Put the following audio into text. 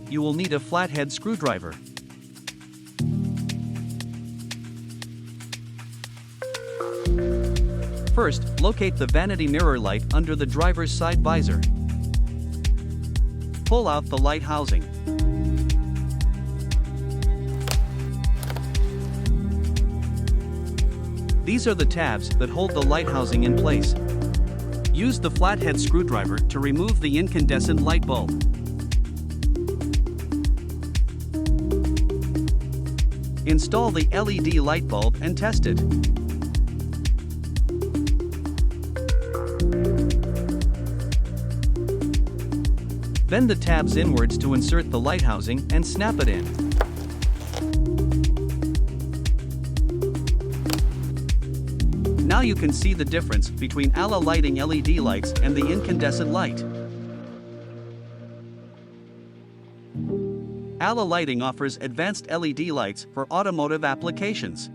you will need a flathead screwdriver. First, locate the vanity mirror light under the driver's side visor. Pull out the light housing. These are the tabs that hold the light housing in place. Use the flathead screwdriver to remove the incandescent light bulb. Install the LED light bulb and test it. Bend the tabs inwards to insert the light housing and snap it in. Now you can see the difference between ALA lighting LED lights and the incandescent light. ALA lighting offers advanced LED lights for automotive applications.